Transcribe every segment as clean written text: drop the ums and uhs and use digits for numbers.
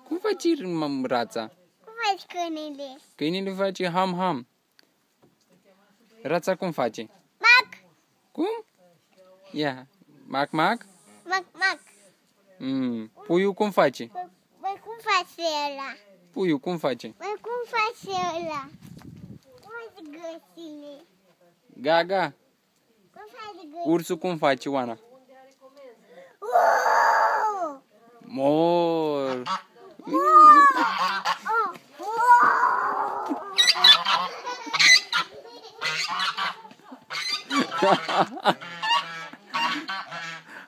Cum faci rața? Cum faci câinele? Câinele face ham-ham. Rața cum face? Mac! Cum? Ia. Mac-mac? Mac! Puiul cum face? Băi, cum face ăla? Puiul cum face? Băi, cum face ăla? Cum face găsile? Gaga. Cum face găsile? Ursul cum face, Oana? Uuu! Mor.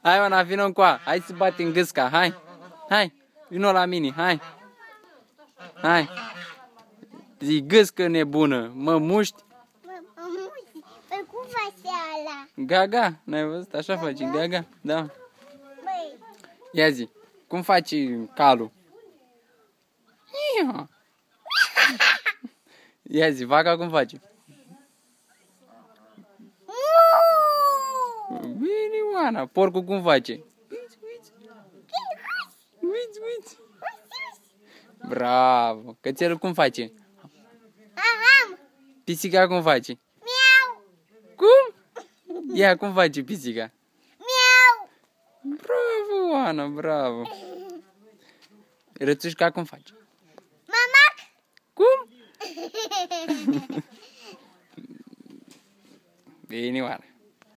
Hai, Oana, vină încoa. Hai să batem gâsca, hai. Hai, vină la mine, hai. Hai. Zi gâscă nebună, mă muști. Băi, cum face ăla? Gaga, n-ai văzut? Așa face, gaga, da. Băi, Ia zi, cum faci calul? Ia zi, vaca cum face? Bine, Oana, porcul cum face? Uiți. Bravo, cățelul cum face? am! Pisica cum face? Miau! Cum? Ia, cum face pisica? Miau! Bravo, Oana, bravo. Rățușca cum face? Mamac! Cum? Bine, Oana.